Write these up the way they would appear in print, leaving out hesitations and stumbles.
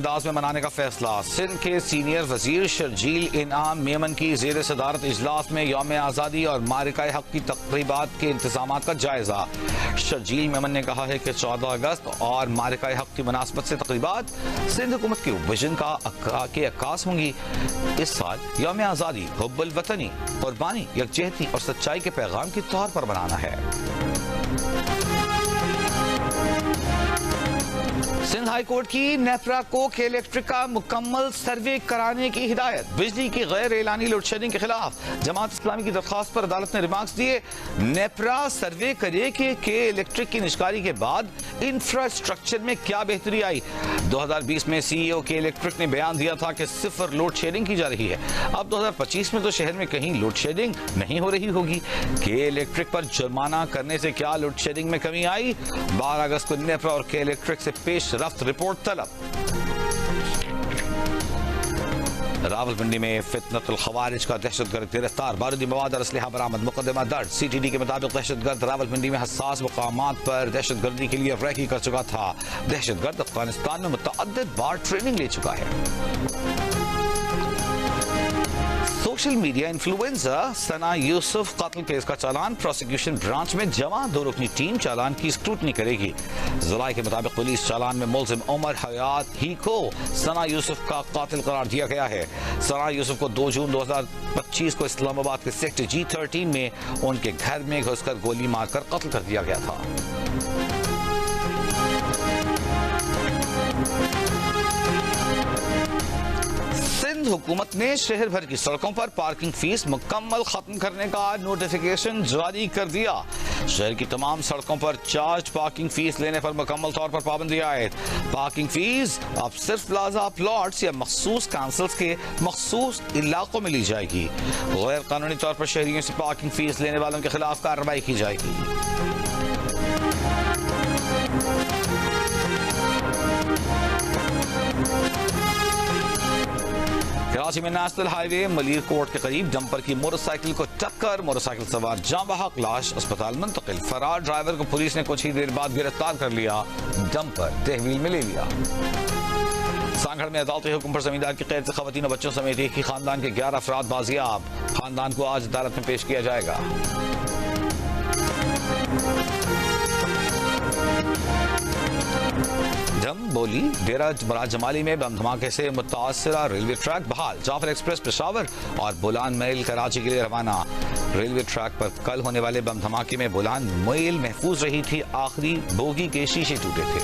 अंदाज में मनाने का फैसला। सिंध के सीनियर वजीर शर्जील इनाम मेमन की जेर सदारत इजलास में यौम आज़ादी और मारिकाए हक की तकरीबात के इंतजाम का जायजा। शर्जील मेमन ने कहा है कि 14 अगस्त और मारिकाए हक की मुनासबत से तकरीबात सिंध हुकूमत के विजन के अक्कास होंगी। इस साल यौम आज़ादी हुब्बुल वतनी, कुर्बानी, यकजहती और सच्चाई के पैगाम के तौर पर मनाना है। सिंध हाई कोर्ट की नेपरा को के इलेक्ट्रिक का मुकम्मल सर्वे कराने की हिदायत। बिजली की गैर एलानी लोड शेडिंग के खिलाफ जमात इस्लामी की दरख्वास्त पर अदालत ने रिमार्क्स दिए। नेपरा सर्वे करे कि के इलेक्ट्रिक की निष्कारी के बाद इंफ्रास्ट्रक्चर में क्या बेहतरी आई। 2020 में CEO के इलेक्ट्रिक ने बयान दिया था कि सिफर लोड शेडिंग की जा रही है। अब 2025 में तो शहर में कहीं लोड शेडिंग नहीं हो रही होगी। के इलेक्ट्रिक पर जुर्माना करने से क्या लोड शेडिंग में कमी आई? 12 अगस्त को नेपरा और के इलेक्ट्रिक से पेश रफ्त रिपोर्ट तलब। रावलपिंडी में फितनतुल खवारिज का दहशतगर्द गिरफ्तार, बारूदी मवाद और असलहा बरामद, मुकदमा दर्ज। CTD के मुताबिक दहशतगर्द रावलपिंडी में हसास मकामात पर दहशतगर्दी के लिए रैकी कर चुका था। दहशतगर्द अफगानिस्तान में मुतअद्दिद बार ट्रेनिंग ले चुका है। सोशल मीडिया इन्फ्लुएंसर सना यूसुफ कत्ल केस का चालान प्रोसिक्यूशन ब्रांच में जमा। 2 रुकनी टीम चालान की स्क्रूटनी करेगी। ज़राए के मुताबिक पुलिस चालान में मुल्जिम उमर हयात ही को सना यूसुफ का कातिल करार दिया गया है। सना यूसुफ को 2 जून 2025 को इस्लामाबाद के सेक्टर G13 में उनके घर में घुसकर गोली मारकर कत्ल कर दिया गया था। सिंध हुकूमत ने शहर भर की सड़कों पर पार्किंग फीस मुकम्मल खत्म करने का नोटिफिकेशन जारी कर दिया। शहर की तमाम सड़कों पर चार्ज पार्किंग फीस लेने पर मुकम्मल तौर पर पाबंदी आयद। पार्किंग फीस अब सिर्फ प्लाजा प्लॉट्स या मखसूस काउंसिल्स के मखसूस इलाकों में ली जाएगी। गैर कानूनी तौर पर शहरियों से पार्किंग फीस लेने वालों के खिलाफ कार्रवाई की जाएगी। कराची में नेशनल हाईवे मलीर कोर्ट के करीब डंपर की मोटरसाइकिल को टक्कर, मोटरसाइकिल सवार जाँ बहक, लाश अस्पताल मुंतकिल। फरार ड्राइवर को पुलिस ने कुछ ही देर बाद गिरफ्तार कर लिया, डंपर तहवील में ले लिया। सांगड़ में अदालती हुक्म पर जमींदार की कैद से खवातीन और बच्चों समेत एक ही खानदान के 11 अफराद बाजियाब। खानदान को आज अदालत में पेश किया जाएगा। जम बोली डेरा जमाली में बम धमाके से मुतासरा रेलवे ट्रैक बहाल। जाफर एक्सप्रेस पेशावर और बुलान मेल कराची के लिए रवाना। रेलवे ट्रैक पर कल होने वाले बम धमाके में बुलान मेल महफूज रही थी, आखिरी बोगी के शीशे टूटे थे।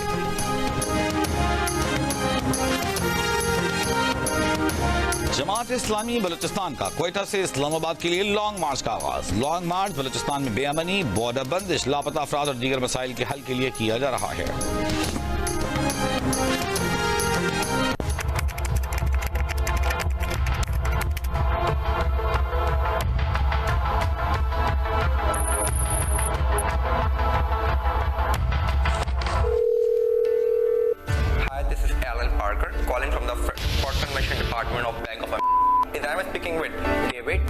जमात इस्लामी बलूचिस्तान का क्वेटा से इस्लामाबाद के लिए लॉन्ग मार्च का आगाज। लॉन्ग मार्च बलूचिस्तान में बेअमनी, बॉर्डर बंदिश, लापता अफराद और दीगर मसाइल के हल के लिए किया जा रहा है। Calling from the Port Convention Department of Bank of America. Is I speaking with David?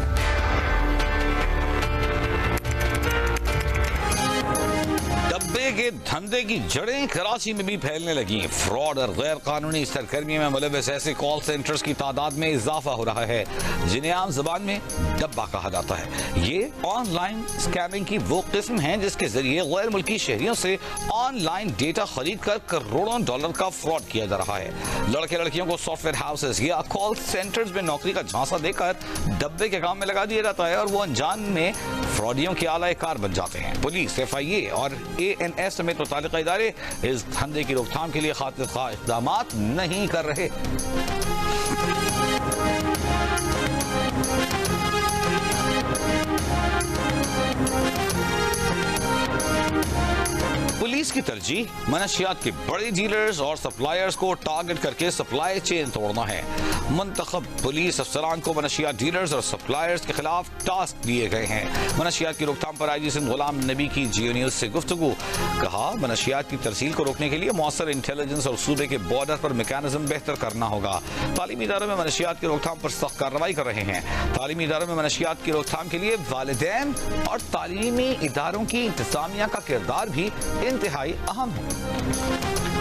डब्बे के धंधे की जड़ें कराची में भी फैलने लगी। फ्रॉड और गैर कानूनी सरगर्मी में मुलव्वस ऐसे कॉल सेंटर्स की तादाद में इजाफा हो रहा है जिन्हें आम जबान में डब्बा कहा जाता है। ये ऑनलाइन स्कैमिंग की वो किस्म है जिसके जरिए गैर मुल्की शहरियों से ऑनलाइन डेटा खरीद कर करोड़ों डॉलर का फ्रॉड किया जा रहा है। लड़के लड़कियों को सॉफ्टवेयर हाउसेस या कॉल सेंटर्स में नौकरी का झांसा देकर डब्बे के काम में लगा दिया जाता है और वो अनजान में फ्रॉडियों के आला कार बन जाते हैं। पुलिस, FIA और ANS समेत मुतालिका इदारे इस धंधे की रोकथाम के लिए खातिर खा इक़दाम नहीं कर रहे। पुलिस की तरजीह मनशियात के बड़े डीलर्स और सप्लायर्स को टारगेट करके सप्लाई चेन तोड़ना है। मुंतखब पुलिस अफसरान को मनशियात डीलर्स और सप्लायर्स के खिलाफ टास्क दिए गए हैं। मनशियात की रोकथाम पर IG सिंध गुलाम नबी की जियो न्यूज से गुफ्तगू। कहा, मनशियात की तरसील को रोकने के लिए मौसर इंटेलिजेंस और सूबे के बॉर्डर पर मैकेनिज्म बेहतर करना होगा। तालीमी इदारों में मनशियात की रोकथाम पर सख्त कार्रवाई कर रहे हैं। तालीमी इदारों में मनशियात की रोकथाम के लिए वालिदैन और तालीमी इदारों की इंतजामिया का किरदार भी इंतहाई अहम है।